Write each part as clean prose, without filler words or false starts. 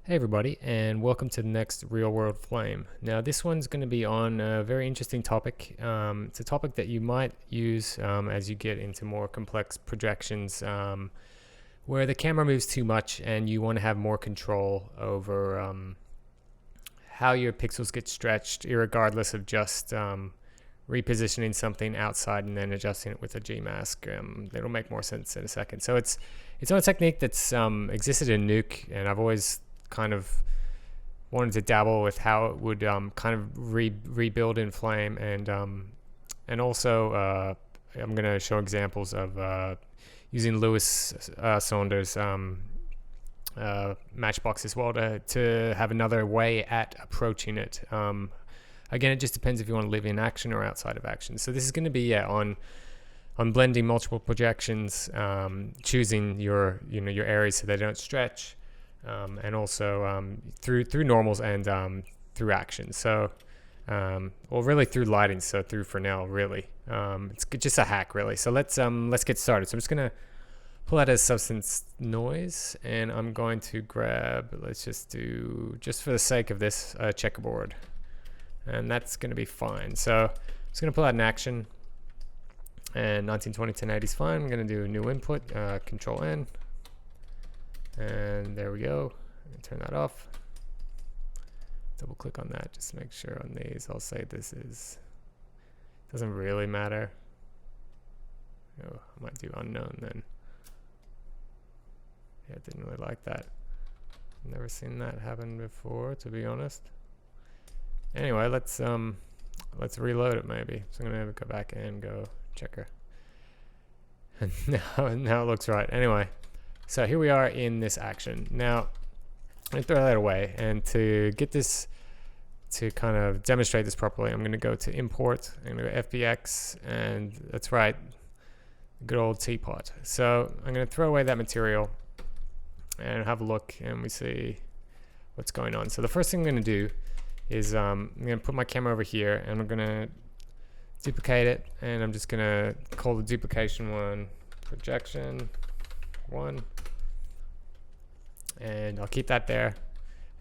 Hey everybody, and welcome to the next real world flame. Now this one's going to be on a very interesting topic. It's a topic that you might use as you get into more complex projections where the camera moves too much and you want to have more control over how your pixels get stretched, irregardless of just repositioning something outside and then adjusting it with a G mask. It'll make more sense in a second. So it's not a technique that's existed in Nuke, and I've always kind of wanted to dabble with how it would kind of rebuild in Flame, and also I'm going to show examples of using Lewis Saunders Matchbox as well to have another way at approaching it. Again, it just depends if you want to live in action or outside of action. So this is going to be on blending multiple projections, choosing your areas so they don't stretch. And also through normals and through action. So, well, really through lighting. So through Fresnel, really. It's just a hack, really. So let's get started. So I'm just gonna pull out a substance noise, and I'm going to grab. Let's just do, just for the sake of this, checkerboard, and that's gonna be fine. So I'm just gonna pull out an action, and 1920 1080 is fine. I'm gonna do a new input, Control N. And there we go. Turn that off. Double click on that just to make sure on these. I'll say this is, doesn't really matter. Oh, I might do unknown then. Yeah, I didn't really like that. Never seen that happen before, to be honest. Anyway, let's reload it maybe. So I'm gonna go back and go checker. And now it looks right. Anyway. So here we are in this action. Now, I'm going to throw that away, and to get this, to kind of demonstrate this properly, I'm going to go to Import, I'm going to go FBX, and that's right, good old teapot. So I'm going to throw away that material and have a look, and we see what's going on. So the first thing I'm going to do is I'm going to put my camera over here, and I'm going to duplicate it, and I'm just going to call the duplication one projection 1, and I'll keep that there.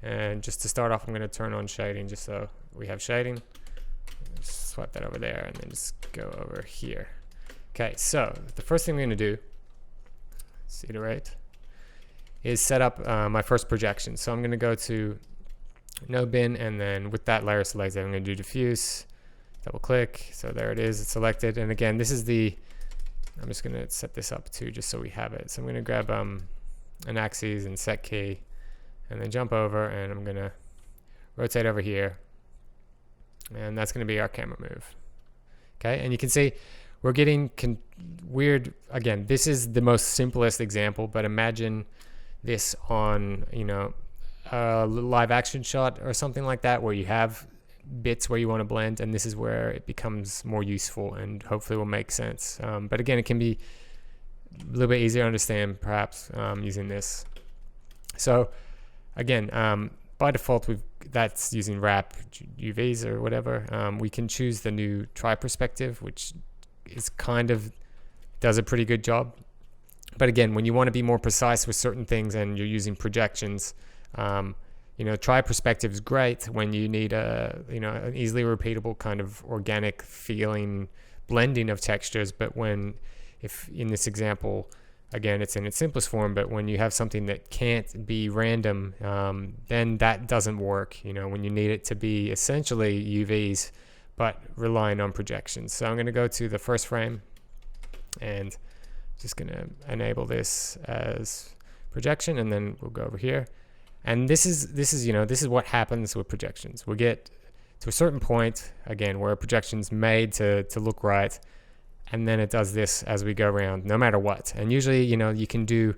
And just to start off, I'm going to turn on shading just so we have shading. Just swipe that over there and then just go over here. Okay, so the first thing we're going to do, let's iterate, is set up my first projection. So I'm going to go to no bin, and then with that layer selected, I'm going to do diffuse, double click. So there it is, it's selected. And again, this is the, I'm just going to set this up too, just so we have it. So I'm going to grab an axis and set key, and then jump over, and I'm going to rotate over here. And that's going to be our camera move. Okay, and you can see we're getting weird. Again, this is the most simplest example, but imagine this on, a live action shot or something like that, where you have bits where you want to blend, and this is where it becomes more useful and hopefully will make sense. But again, it can be a little bit easier to understand perhaps using this. So again, by default, that's using wrap UVs or whatever. We can choose the new tri perspective, which is kind of does a pretty good job. But again, when you want to be more precise with certain things and you're using projections, tri perspective is great when you need an easily repeatable kind of organic feeling blending of textures. But if in this example, again, it's in its simplest form, but when you have something that can't be random, then that doesn't work, when you need it to be essentially UVs, but relying on projections. So I'm going to go to the first frame and just going to enable this as projection, and then we'll go over here. And this is what happens with projections. We get to a certain point, again, where a projection's made to look right, and then it does this as we go around, no matter what. And usually, you can do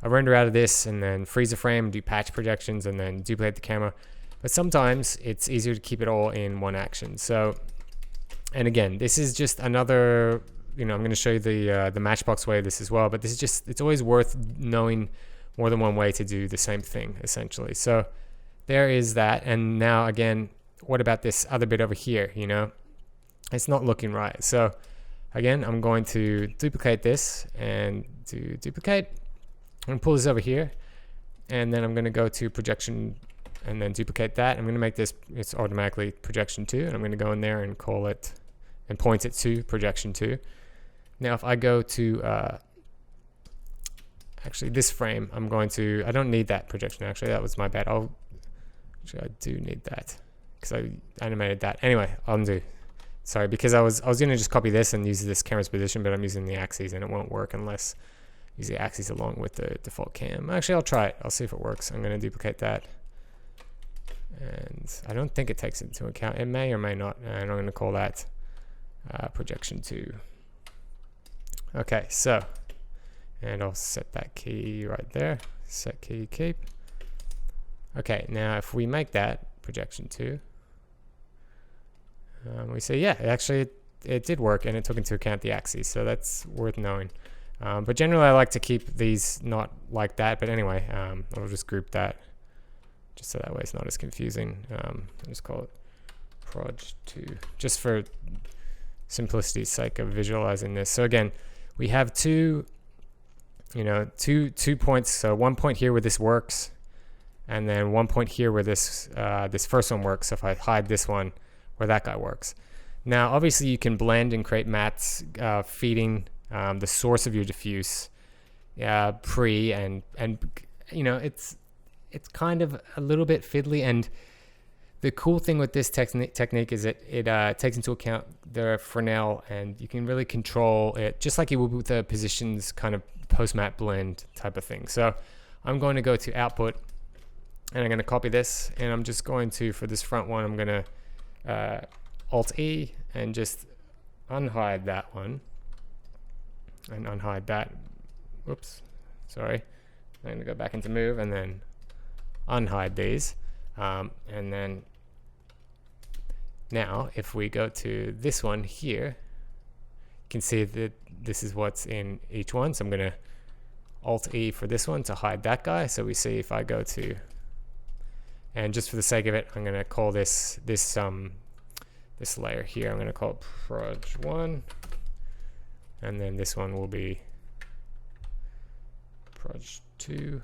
a render out of this and then freeze a frame, do patch projections, and then duplicate the camera. But sometimes it's easier to keep it all in one action. So, and again, this is just another, I'm going to show you the Matchbox way of this as well, but this is just, it's always worth knowing more than one way to do the same thing, essentially. So there is that. And now again, what about this other bit over here? It's not looking right. So again, I'm going to duplicate this and do duplicate and pull this over here. and then I'm going to go to projection and then duplicate that. I'm going to make this, it's automatically projection 2, and I'm going to go in there and call it and point it to projection 2. Now if I go to actually this frame, I'm going to, I don't need that projection actually, that was my bad. Actually I do need that because I animated that. Anyway, I'll undo. Sorry, because I was going to just copy this and use this camera's position, but I'm using the axes and it won't work unless I use the axes along with the default cam. Actually, I'll try it. I'll see if it works. I'm going to duplicate that. And I don't think it takes it into account. It may or may not. And I'm going to call that projection 2. Okay, so, and I'll set that key right there. Set key, keep. Okay, now if we make that projection 2, we say, yeah, actually it did work and it took into account the axes, so that's worth knowing. But generally I like to keep these not like that, but anyway, I'll just group that just so that way it's not as confusing. I'll just call it proj2, just for simplicity's sake of visualizing this. So again, we have two points, so 1 point here where this works, and then 1 point here where this this first one works. So if I hide this one, where that guy works. Now, obviously, you can blend and create mattes feeding the source of your diffuse pre and it's kind of a little bit fiddly. And the cool thing with this technique is that it takes into account the Fresnel, and you can really control it just like you would with the positions kind of post matte blend type of thing. So I'm going to go to output, and I'm going to copy this, and I'm just going to, for this front one, I'm going to Alt E and just unhide that one and unhide that. Whoops, sorry. I'm going to go back into move and then unhide these. And then now if we go to this one here, you can see that this is what's in each one. So I'm going to Alt E for this one to hide that guy. So we see if I go to, and just for the sake of it, I'm going to call this layer here, I'm going to call it proj1, and then this one will be proj2.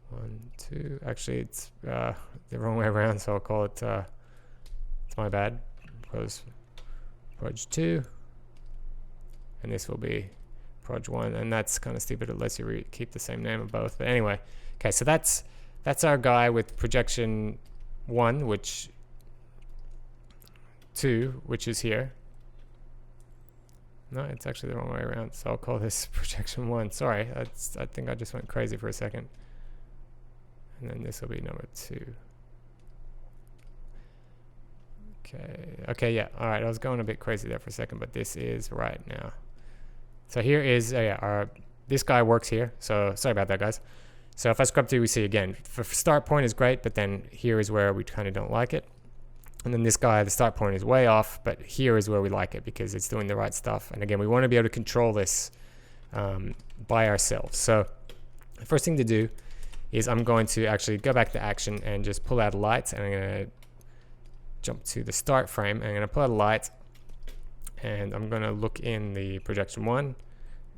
1, 2. Actually, it's the wrong way around, so I'll call it. It's my bad. Proj2, and this will be proj1, and that's kind of stupid. It lets you keep the same name of both. But anyway, okay, so that's our guy with projection 1, which 2, which is here. No, it's actually the wrong way around. So I'll call this projection 1. Sorry, I think I just went crazy for a second. And then this will be number 2. Okay, yeah. All right, I was going a bit crazy there for a second, but this is right now. So here is this guy works here. So sorry about that, guys. So if I scrub through, we see again, for start point is great, but then here is where we kind of don't like it. And then this guy, the start point is way off, but here is where we like it because it's doing the right stuff. And again, we want to be able to control this by ourselves. So the first thing to do is I'm going to actually go back to action and just pull out a light, and I'm going to jump to the start frame, and I'm going to pull out a light, and I'm going to look in the projection 1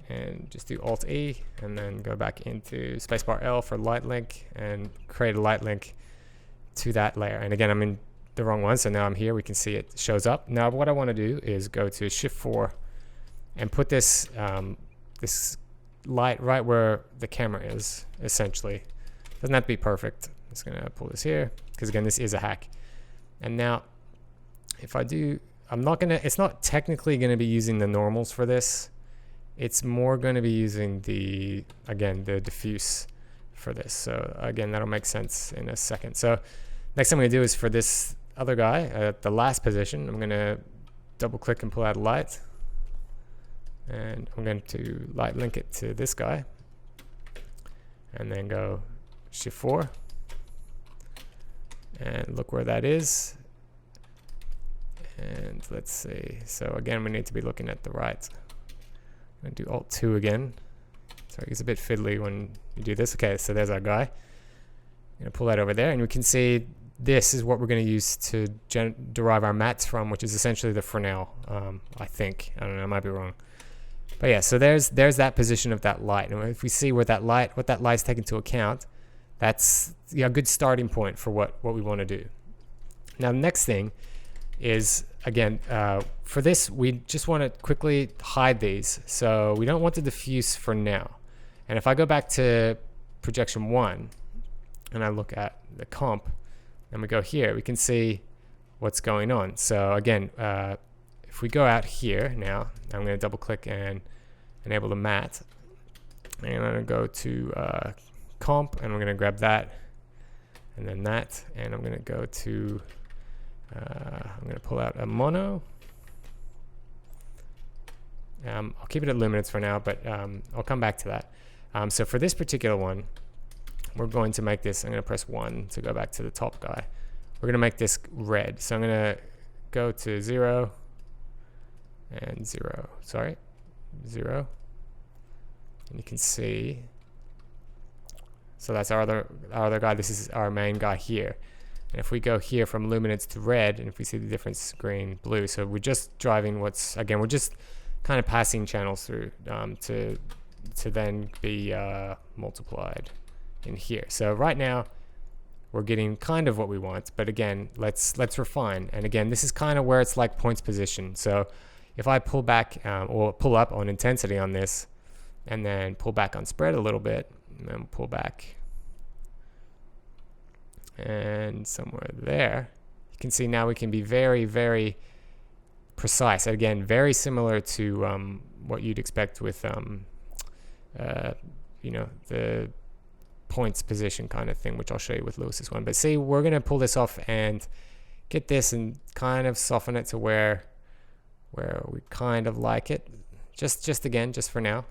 and just do Alt E and then go back into spacebar L for light link and create a light link to that layer. And again, I'm in the wrong one, so now I'm here. We can see it shows up. Now what I want to do is go to Shift 4 and put this this light right where the camera is, essentially. Doesn't have to be perfect. I'm just going to pull this here because again, this is a hack. And now if I do, it's not technically going to be using the normals for this. It's more going to be using the diffuse for this. So again, that'll make sense in a second. So next thing I'm going to do is for this other guy at the last position, I'm going to double click and pull out a light. And I'm going to light link it to this guy. And then go Shift 4. And look where that is. And let's see. So again, we need to be looking at the right. I'm going to do Alt 2 again. Sorry, it's a bit fiddly when you do this. Okay, so there's our guy. I'm going to pull that over there, and we can see this is what we're going to use to derive our mattes from, which is essentially the Fresnel, I think. I don't know, I might be wrong. But yeah, so there's that position of that light, and if we see what that light's taken into account, that's a good starting point for what we want to do. Now the next thing is, again, for this we just want to quickly hide these, so we don't want the diffuse for now. And if I go back to projection 1 and I look at the comp and we go here, we can see what's going on. So again, if we go out here now, I'm going to double click and enable the matte, and I'm going to go to comp, and we're going to grab that and then that, and I'm going to go to I'm going to pull out a mono. I'll keep it at luminance for now, but I'll come back to that. So for this particular one, we're going to make this, I'm going to press 1 to go back to the top guy. We're going to make this red. So I'm going to go to 0 and 0. Sorry, 0. And you can see, so that's our other guy. This is our main guy here. And if we go here from luminance to red, and if we see the difference, green, blue. So we're just driving we're just kind of passing channels through to then be multiplied in here. So right now we're getting kind of what we want, but again, let's refine. And again, this is kind of where it's like points position. So if I pull back or pull up on intensity on this, and then pull back on spread a little bit, and then pull back, and somewhere there, you can see now we can be very, very precise. Again, very similar to what you'd expect with the points position kind of thing, which I'll show you with Lewis's one. But see, we're going to pull this off and get this and kind of soften it to where we kind of like it, just for now,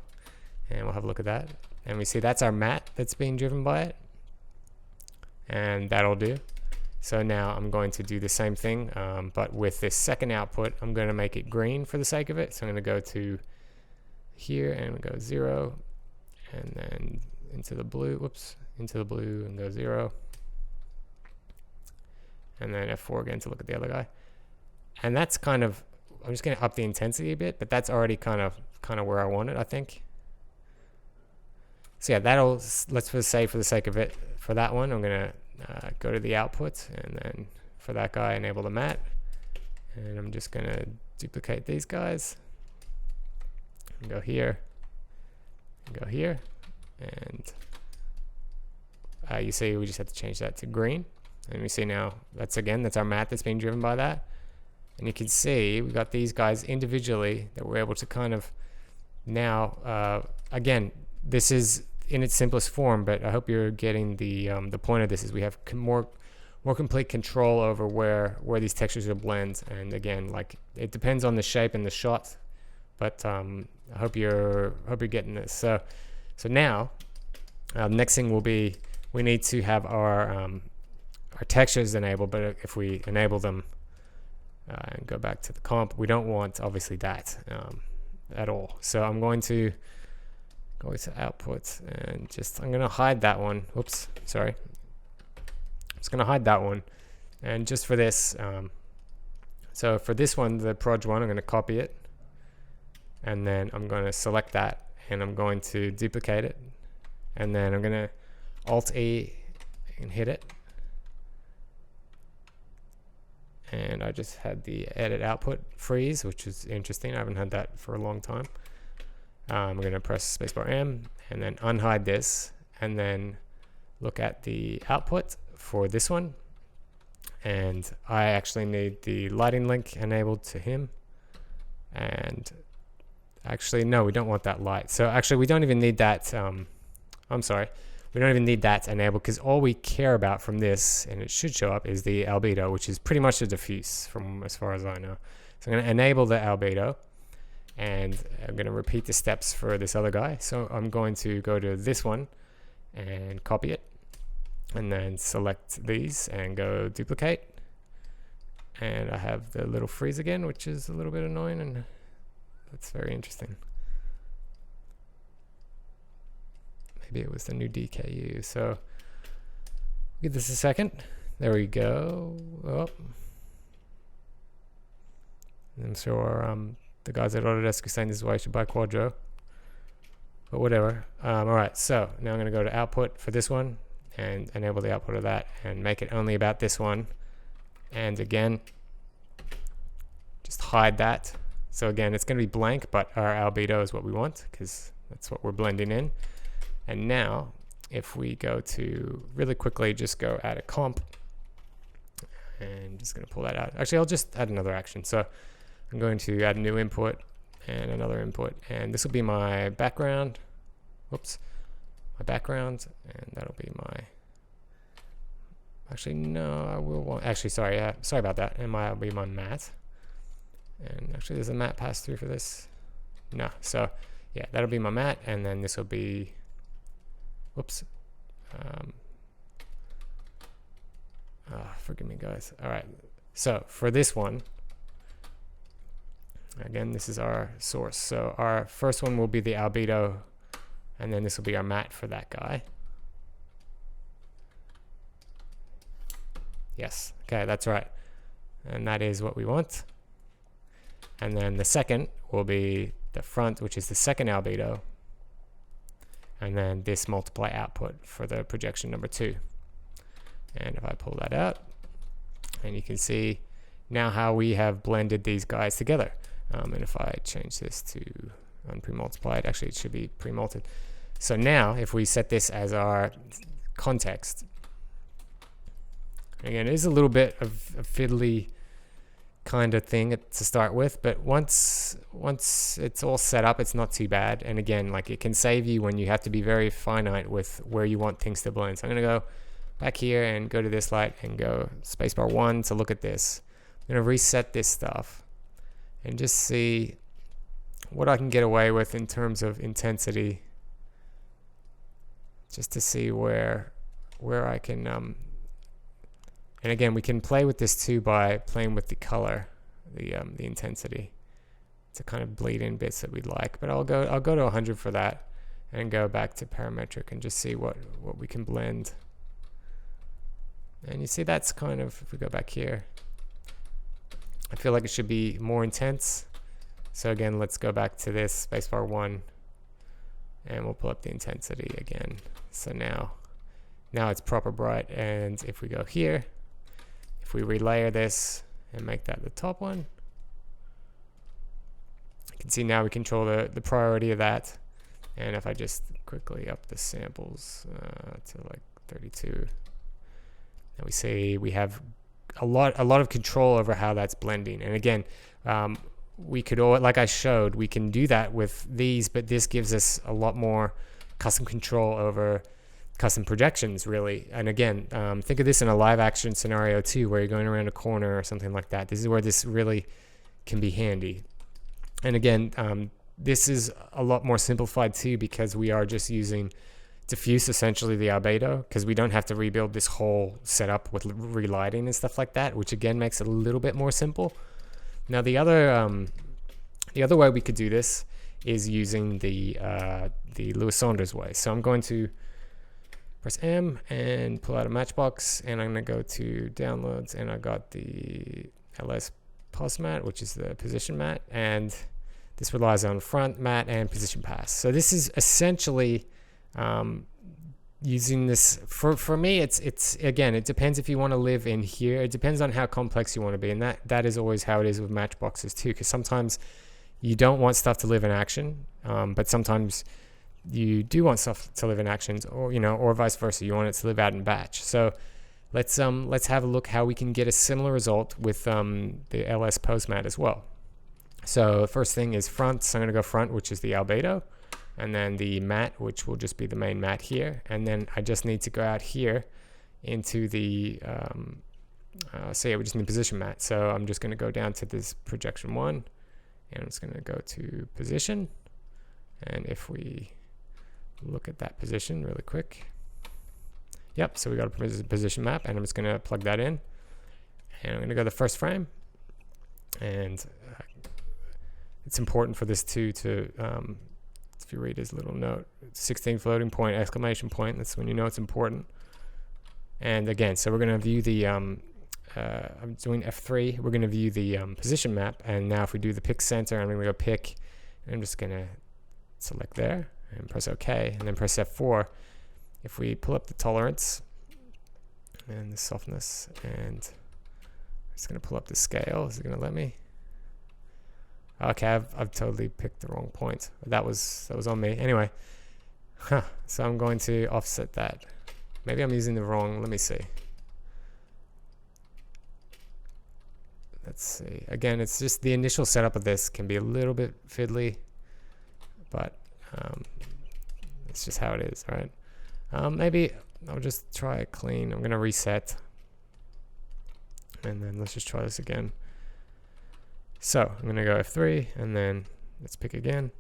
and we'll have a look at that. And we see that's our matte that's being driven by it, and that'll do. So now I'm going to do the same thing, but with this second output, I'm going to make it green for the sake of it. So I'm going to go to here and we go 0, and then into the blue, into the blue, and go 0, and then F4 again to look at the other guy. And that's kind of, I'm just going to up the intensity a bit, but that's already kind of where I want it, I think. So yeah, let's just say for the sake of it, for that one, I'm going to go to the output, and then for that guy, enable the matte, and I'm just going to duplicate these guys, and go here, and go here, and you see we just have to change that to green, and we see now that's our matte that's being driven by that. And you can see we got these guys individually that we're able to kind of now, again, this is in its simplest form, but I hope you're getting the point of this is we have more complete control over where these textures will blend. And again, like, it depends on the shape and the shot, but I hope you're getting this. So now next thing will be, we need to have our textures enabled, but if we enable them and go back to the comp, we don't want obviously that at all. So I'm going to go to output, and I'm going to hide that one. Oops, sorry. I'm just going to hide that one. And just for this, so for this one, the proj one, I'm going to copy it, and then I'm going to select that, and I'm going to duplicate it, and then I'm going to Alt-E and hit it. And I just had the edit output freeze, which is interesting. I haven't had that for a long time. I'm going to press spacebar M and then unhide this, and then look at the output for this one. And I actually need the lighting link enabled to him. And actually, no, we don't want that light. So actually, we don't even need that. I'm sorry. We don't even need that enabled, because all we care about from this, and it should show up, is the albedo, which is pretty much a diffuse from as far as I know. So I'm going to enable the albedo, and I'm going to repeat the steps for this other guy. So I'm going to go to this one and copy it, and then select these and go duplicate. And I have the little freeze again, which is a little bit annoying, and that's very interesting. Maybe it was the new DKU. So give this a second. There we go. Oh. And so our the guys at Autodesk are saying this is why you should buy Quadro. But whatever. Alright, so now I'm going to go to output for this one and enable the output of that and make it only about this one. And again, just hide that. So again, it's going to be blank, but our albedo is what we want because that's what we're blending in. And now, if we go to really quickly, just go add a comp. And just going to pull that out. Actually, I'll just add another action. So I'm going to add a new input and another input. And this will be my background. Whoops. My background. And that'll be my... Actually, no, I will want... Actually, sorry. Sorry about that. And that'll be my matte. And actually, there's a matte pass through for this. No. So, yeah, that'll be my matte. And then this will be... Whoops. Forgive me, guys. All right. So for this one, again, this is our source. So our first one will be the albedo, and then this will be our matte for that guy. Yes. Okay, that's right. And that is what we want. And then the second will be the front, which is the second albedo. And then this multiply output for the projection number 2. And if I pull that out, and you can see now how we have blended these guys together. And if I change this to unpremultiplied, actually it should be pre-multed. So now if we set this as our context, again, it is a little bit of a fiddly kind of thing to start with, but once it's all set up, it's not too bad. And again, like, it can save you when you have to be very finite with where you want things to blend. So I'm going to go back here and go to this light and go spacebar 1 to look at this. I'm going to reset this stuff and just see what I can get away with in terms of intensity, just to see where I can and again, we can play with this too by playing with the color, the intensity, to kind of bleed in bits that we'd like. But I'll go to 100 for that, and go back to parametric and just see what we can blend. And you see that's kind of, if we go back here, I feel like it should be more intense. So again, let's go back to this spacebar 1, and we'll pull up the intensity again. So now it's proper bright. And if we go here, if we relayer this and make that the top one, you can see now we control the priority of that. And if I just quickly up the samples to like 32, and we see we have a lot of control over how that's blending. And again, we could, like I showed, we can do that with these, but this gives us a lot more custom control over custom projections, really. And again, think of this in a live action scenario too, where you're going around a corner or something like that. This is where this really can be handy. And again, this is a lot more simplified too, because we are just using diffuse, essentially the albedo, because we don't have to rebuild this whole setup with relighting and stuff like that, which again makes it a little bit more simple. Now the other way we could do this is using the Lewis Saunders way. So I'm going to press M and pull out a matchbox, and I'm going to go to downloads, and I got the LS pos mat, which is the position mat, and this relies on front mat and position pass. So this is essentially using this for me. It's again, it depends if you want to live in here. It depends on how complex you want to be, and that is always how it is with matchboxes too, because sometimes you don't want stuff to live in action, but sometimes you do want stuff to live in actions, or or vice versa. You want it to live out in batch. So let's have a look how we can get a similar result with the LS post mat as well. So the first thing is front. So I'm going to go front, which is the albedo, and then the mat, which will just be the main mat here. And then I just need to go out here into the so yeah, we just need position mat. So I'm just going to go down to this projection 1, and I'm just going to go to position. And if we look at that position really quick, yep, so we got a position map, and I'm just going to plug that in, and I'm going to go to the first frame. And it's important for this too to if you read his little note, 16 floating point, exclamation point, that's when you know it's important. And again, so we're going to view the I'm doing F3. We're going to view the position map. And now if we do the pick center, I'm going to go pick. And I'm just going to select there and press OK. And then press F4. If we pull up the tolerance and the softness, and I'm just going to pull up the scale. Is it going to let me? Okay, I've totally picked the wrong point. That was on me. Anyway, so I'm going to offset that. Maybe I'm using the wrong. Let me see. Let's see. Again, it's just the initial setup of this can be a little bit fiddly, but it's just how it is, right? Maybe I'll just try it clean. I'm going to reset. And then let's just try this again. So I'm going to go F3 and then let's pick again.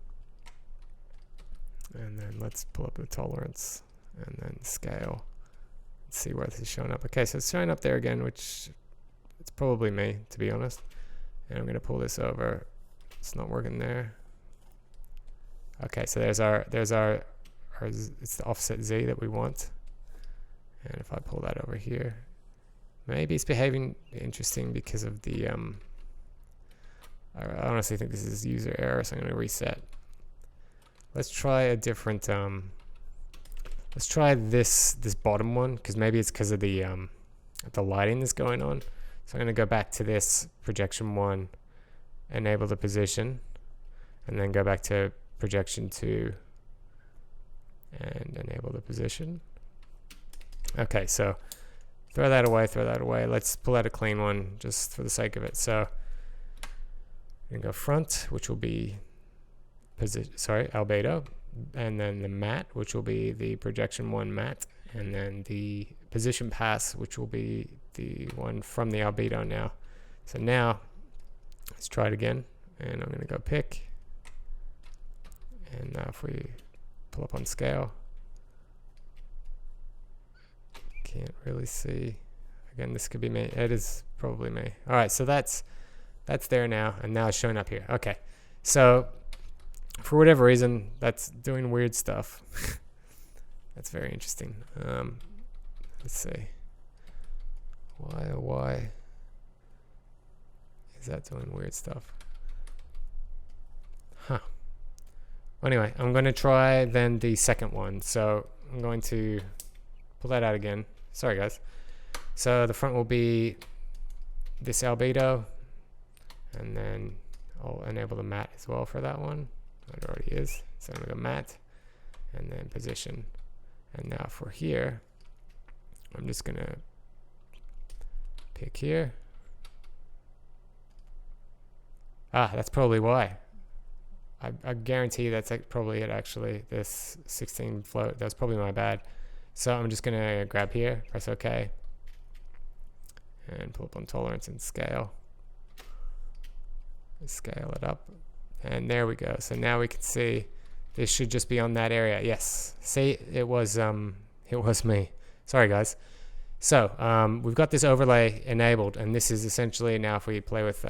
And then let's pull up the tolerance and then scale. Let's see where this is showing up. Okay, so it's showing up there again, which it's probably me, to be honest. And I'm going to pull this over. It's not working there. Okay, so there's our it's the offset Z that we want. And if I pull that over here, maybe it's behaving interesting because of the I honestly think this is user error, so I'm going to reset. Let's try a different let's try this bottom one, because maybe it's because of the lighting that's going on. So I'm going to go back to this projection 1, enable the position, and then go back to projection 2 and enable the position. Okay, so throw that away. Let's pull out a clean one just for the sake of it. So I'm going to go front, which will be albedo, and then the matte, which will be the projection 1 matte, and then the position pass, which will be the one from the albedo now. So now let's try it again, and I'm going to go pick, and now if we pull up on scale, can't really see. Again, this could be me. It is probably me. All right, so that's there now, and now it's showing up here. Okay, so for whatever reason, that's doing weird stuff. That's very interesting. Let's see. Why is that doing weird stuff? Huh. Anyway, I'm going to try then the second one. So I'm going to pull that out again. Sorry, guys. So the front will be this albedo, and then I'll enable the matte as well for that one. It already is. So I'm going to go matte, and then position. And now for here, I'm just going to pick here. That's probably why. I guarantee that's probably it, actually. This 16 float, that's probably my bad. So I'm just going to grab here, press OK, and pull up on tolerance and scale. Scale it up. And there we go. So now we can see this should just be on that area. Yes. See, it was me. Sorry, guys. So we've got this overlay enabled, and this is essentially now if we play with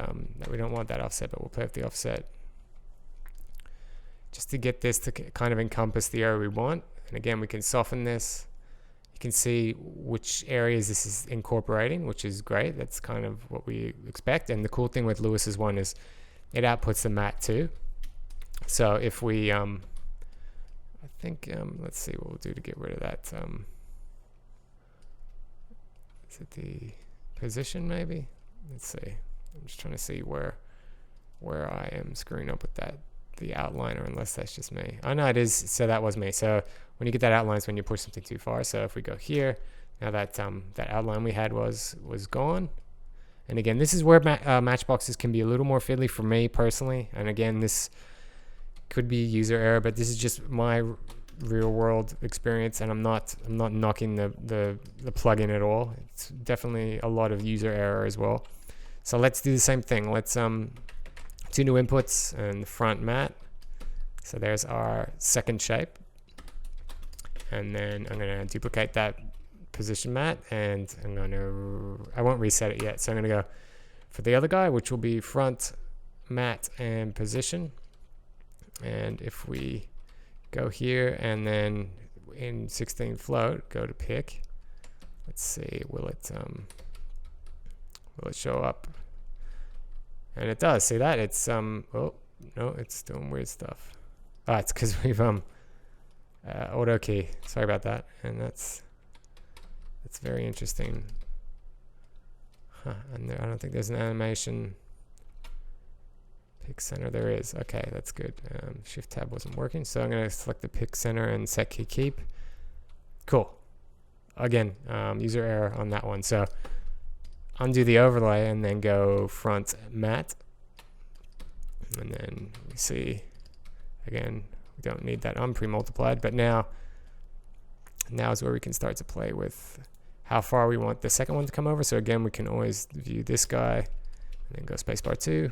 we don't want that offset, but we'll play with the offset just to get this to kind of encompass the area we want. And again, we can soften this. You can see which areas this is incorporating, which is great. That's kind of what we expect. And the cool thing with Lewis's one is it outputs the matte too. So if we, I think, let's see what we'll do to get rid of that. Is it the position maybe? Let's see. I'm just trying to see where I am screwing up with that, the outliner, unless that's just me. Oh no, it is. So that was me. So when you get that outline, it's when you push something too far. So if we go here, now that that outline we had was gone. And again, this is where matchboxes can be a little more fiddly for me personally. And again, this could be user error, but this is just my real world experience, and I'm not knocking the plugin at all. It's definitely a lot of user error as well. So let's do the same thing. Let's 2 new inputs and the front matte. So there's our second shape, and then I'm going to duplicate that position matte, and I won't reset it yet. So I'm going to go for the other guy, which will be front matte and position. And if we go here and then in 16 float, go to pick. Let's see, will it Will it show up? And it does. See that? It's oh no, it's doing weird stuff. Ah, it's because we've auto key. Sorry about that. And that's very interesting. Huh, and there, I don't think there's an animation. Pick center, there is. Okay, that's good. Shift tab wasn't working, so I'm gonna select the pick center and set key keep. Cool. Again, user error on that one. So undo the overlay and then go front matte. And then we see, again, we don't need that pre-multiplied, but now is where we can start to play with how far we want the second one to come over. So again, we can always view this guy and then go spacebar 2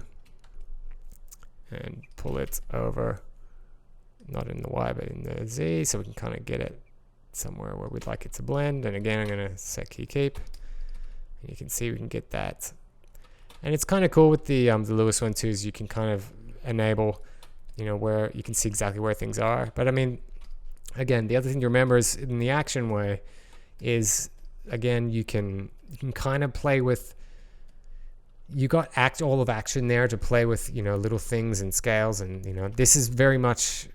and pull it over, not in the Y, but in the Z, so we can kind of get it somewhere where we'd like it to blend. And again, I'm going to set key keep. And you can see we can get that. And it's kind of cool with the Lewis one too, is you can kind of enable, you know, where you can see exactly where things are. But I mean, again, the other thing to remember is in the action way is, again, you can kind of play with, you got all of action there to play with, you know, little things and scales. And, you know, this is very much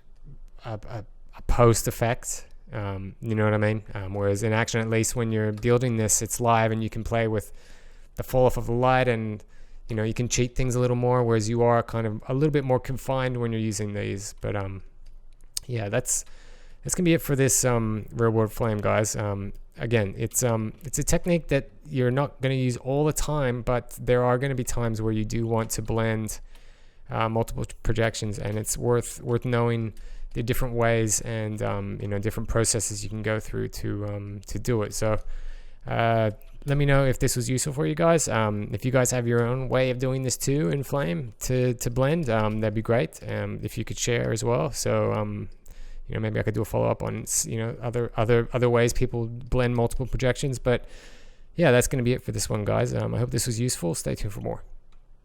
a post effect. You know what I mean? Whereas in action, at least when you're building this, it's live and you can play with the fall off of the light, and you know, you can cheat things a little more, whereas you are kind of a little bit more confined when you're using these. But yeah, that's gonna be it for this real world flame, guys. Again, it's a technique that you're not going to use all the time, but there are going to be times where you do want to blend multiple projections, and it's worth knowing the different ways and you know, different processes you can go through to do it. So let me know if this was useful for you guys. If you guys have your own way of doing this too in Flame to blend, that'd be great. If you could share as well. So you know, maybe I could do a follow-up on, you know, other ways people blend multiple projections. But yeah, that's going to be it for this one, guys. I hope this was useful. Stay tuned for more.